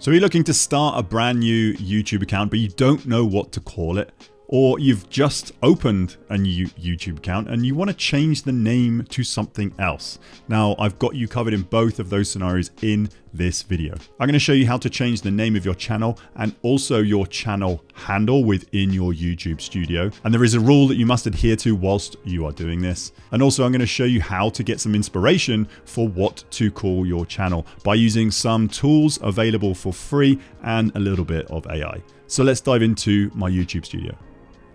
So you're looking to start a brand new YouTube account, but you don't know what to call it. Or you've just opened a new YouTube account and you want to change the name to something else. Now, I've got you covered in both of those scenarios in this video. I'm going to show you how to change the name of your channel and also your channel handle within your YouTube studio. And there is a rule that you must adhere to whilst you are doing this. And also I'm going to show you how to get some inspiration for what to call your channel by using some tools available for free and a little bit of AI. So let's dive into my YouTube studio.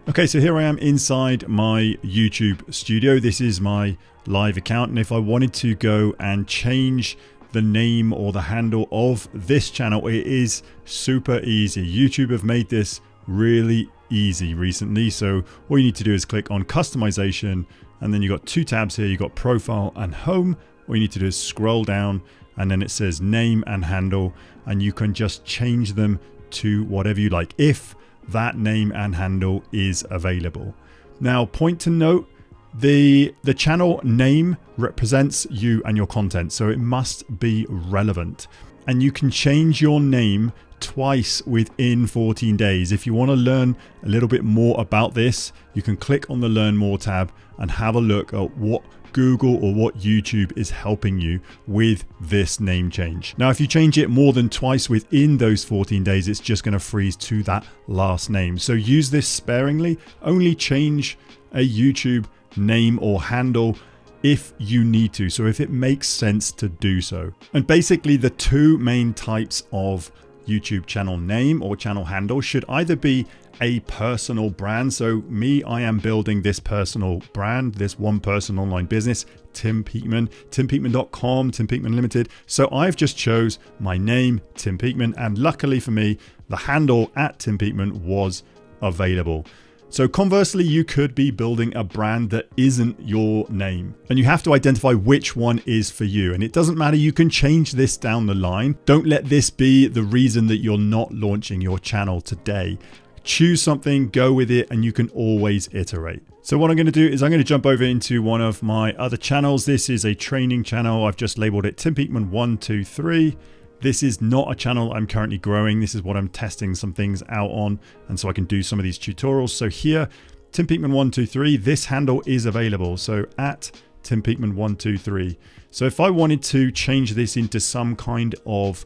Okay, so here I am inside my YouTube studio. This is my live account. And if I wanted to go and change the name or the handle of this channel, it is super easy. YouTube have made this really easy recently. So all you need to do is click on customization, and then you've got two tabs here. You've got profile and home. All you need to do is scroll down, and then it says name and handle, and you can just change them to whatever you like if that name and handle is available. Now, point to note, the channel name represents you and your content, so it must be relevant. And you can change your name twice within 14 days. If you want to learn a little bit more about this, you can click on the Learn More tab and have a look at what Google or what YouTube is helping you with this name change. Now, if you change it more than twice within those 14 days, it's just going to freeze to that last name. So use this sparingly. Only change a YouTube name or handle if you need to. So if it makes sense to do so. And basically the two main types of YouTube channel name or channel handle should either be a personal brand. So me, I am building this personal brand, this one person online business, Tim Peakman, timpeakman.com, Tim Peakman Limited. So I've just chose my name, Tim Peakman, and luckily for me, the handle at Tim Peakman was available. So conversely, you could be building a brand that isn't your name, and you have to identify which one is for you. And it doesn't matter, you can change this down the line. Don't let this be the reason that you're not launching your channel today. Choose something, go with it, and you can always iterate. So what I'm going to do is I'm going to jump over into one of my other channels. This is a training channel. I've just labeled it Tim Peakman 123. This is not a channel I'm currently growing. This is what I'm testing some things out on, and so I can do some of these tutorials. So here, Tim Peakman 123, this handle is available. So at Tim Peakman 123. So if I wanted to change this into some kind of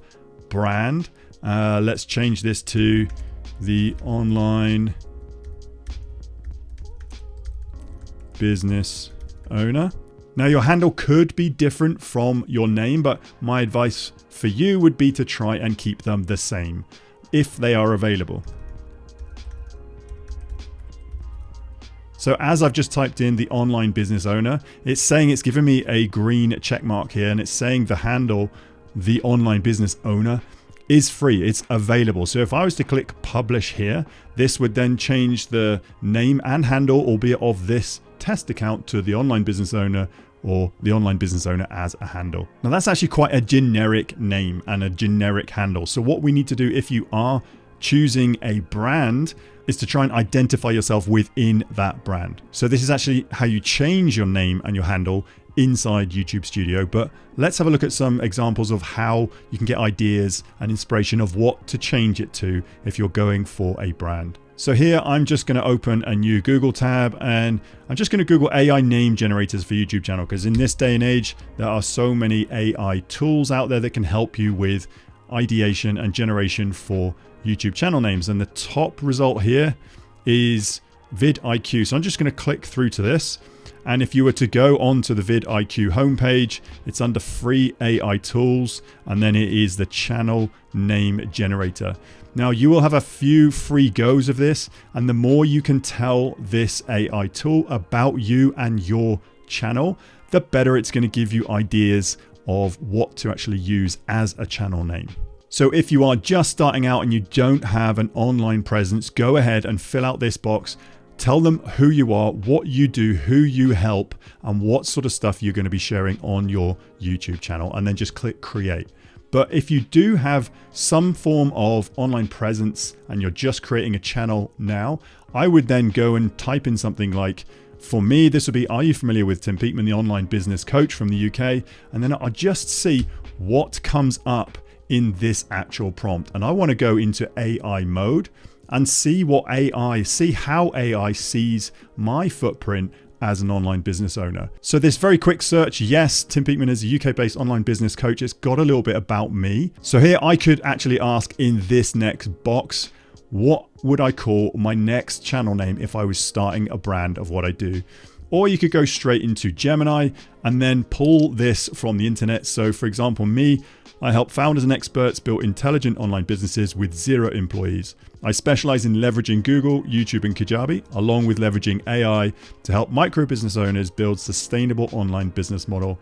brand, let's change this to the online business owner. Now, your handle could be different from your name, but my advice for you would be to try and keep them the same if they are available. So as I've just typed in the online business owner, it's saying it's given me a green check mark here, and it's saying the handle, the online business owner, is free. It's available. So if I was to click publish here, this would then change the name and handle, albeit of this test account, to the online business owner, or the online business owner as a handle. Now that's actually quite a generic name and a generic handle. So what we need to do if you are choosing a brand is to try and identify yourself within that brand. So this is actually how you change your name and your handle inside YouTube Studio, but let's have a look at some examples of how you can get ideas and inspiration of what to change it to if you're going for a brand. So here I'm just going to open a new Google tab, and I'm just going to Google AI name generators for YouTube channel, because in this day and age there are so many AI tools out there that can help you with ideation and generation for YouTube channel names. And the top result here is VidIQ. So I'm just going to click through to this. And if you were to go onto the VidIQ homepage, it's under free AI tools, and then it is the channel name generator. Now you will have a few free goes of this, and the more you can tell this AI tool about you and your channel, the better it's going to give you ideas of what to actually use as a channel name. So if you are just starting out and you don't have an online presence, go ahead and fill out this box. Tell them who you are, what you do, who you help, and what sort of stuff you're going to be sharing on your YouTube channel, and then just click create. But if you do have some form of online presence and you're just creating a channel now, I would then go and type in something like, for me, this would be, are you familiar with Tim Peakman, the online business coach from the UK? And then I'll just see what comes up in this actual prompt. And I want to go into AI mode and see how AI sees my footprint as an online business owner. So this very quick search, yes, Tim Peakman is a UK-based online business coach. It's got a little bit about me. So here I could actually ask in this next box, what would I call my next channel name if I was starting a brand of what I do? Or you could go straight into Gemini and then pull this from the internet. So for example, me, I help founders and experts build intelligent online businesses with 0 employees. I specialize in leveraging Google, YouTube, and Kajabi, along with leveraging AI to help micro business owners build sustainable online business model.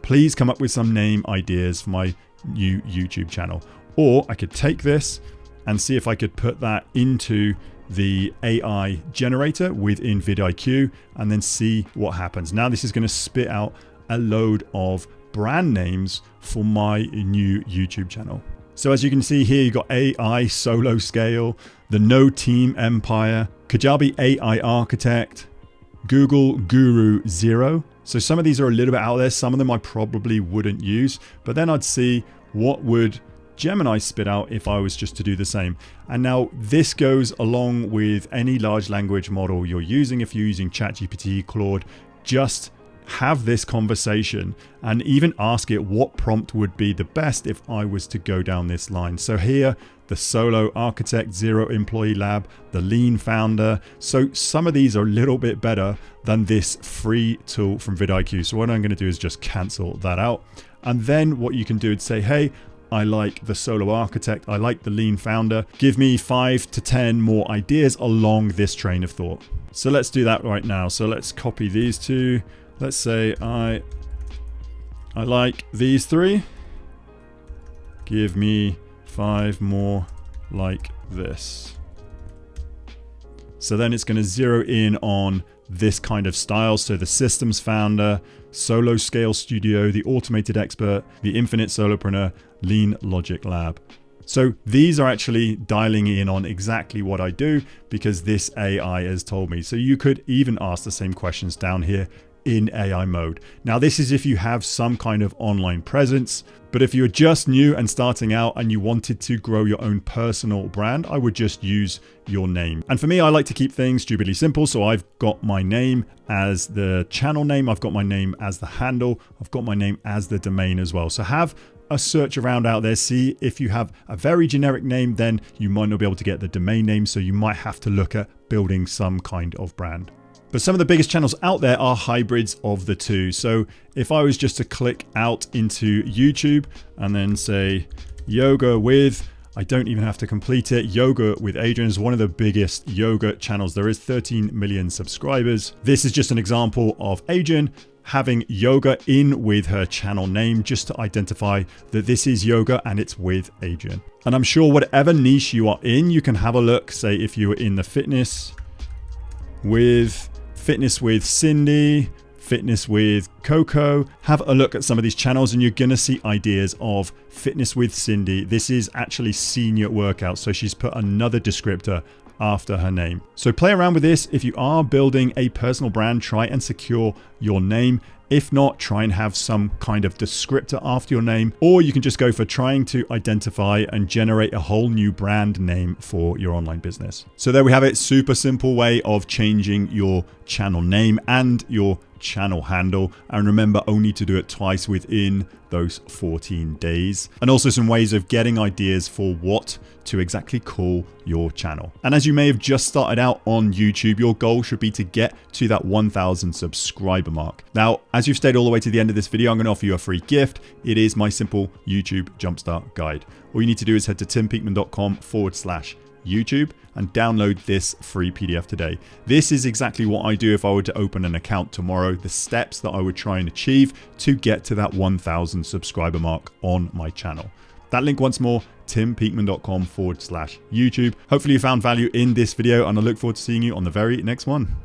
Please come up with some name ideas for my new YouTube channel. Or I could take this and see if I could put that into the AI generator within VidIQ and then see what happens. Now this is going to spit out a load of brand names for my new YouTube channel. So as you can see here, you got AI Solo Scale, the No Team Empire, Kajabi AI Architect, Google Guru Zero. So some of these are a little bit out there. Some of them I probably wouldn't use, but then I'd see what would Gemini spit out if I was just to do the same. And now this goes along with any large language model you're using. If you're using ChatGPT, Claude, just have this conversation and even ask it what prompt would be the best if I was to go down this line. So here, the Solo Architect, 0 Employee Lab, the Lean Founder. So some of these are a little bit better than this free tool from VidIQ. So what I'm going to do is just cancel that out. And then what you can do is say, hey, I like the Solo Architect, I like the Lean Founder. Give me 5 to 10 more ideas along this train of thought. So let's do that right now. So let's copy these two. Let's say I like these 3. Give me 5 more like this. So then it's going to zero in on this kind of style. So the Systems Founder, Solo Scale Studio, the Automated Expert, the Infinite Solopreneur, Lean Logic Lab. So these are actually dialing in on exactly what I do because this AI has told me. So you could even ask the same questions down here in AI mode. Now this is if you have some kind of online presence, but if you're just new and starting out and you wanted to grow your own personal brand, I would just use your name. And for me, I like to keep things stupidly simple. So I've got my name as the channel name. I've got my name as the handle. I've got my name as the domain as well. So have a search around out there. See if you have a very generic name, then you might not be able to get the domain name. So you might have to look at building some kind of brand. But some of the biggest channels out there are hybrids of the two. So if I was just to click out into YouTube and then say yoga with, I don't even have to complete it. Yoga with Adriene is one of the biggest yoga channels. There is 13 million subscribers. This is just an example of Adriene having yoga in with her channel name just to identify that this is yoga and it's with Adriene. And I'm sure whatever niche you are in, you can have a look. Say if you were in the fitness with Cindy, fitness with Coco, have a look at some of these channels and you're going to see ideas of fitness with Cindy. This is actually senior workout. So she's put another descriptor after her name. So play around with this. If you are building a personal brand, try and secure your name. If not, try and have some kind of descriptor after your name, or you can just go for trying to identify and generate a whole new brand name for your online business. So there we have it. Super simple way of changing your channel name and your channel handle. And remember, only to do it twice within those 14 days. And also some ways of getting ideas for what to exactly call your channel. And as you may have just started out on YouTube, your goal should be to get to that 1,000 subscriber mark. Now, as you've stayed all the way to the end of this video, I'm going to offer you a free gift. It is my simple YouTube Jumpstart guide. All you need to do is head to timpeakman.com/YouTube and download this free PDF today. This is exactly what I do if I were to open an account tomorrow, the steps that I would try and achieve to get to that 1,000 subscriber mark on my channel. That link once more, timpeakman.com/YouTube. Hopefully you found value in this video and I look forward to seeing you on the very next one.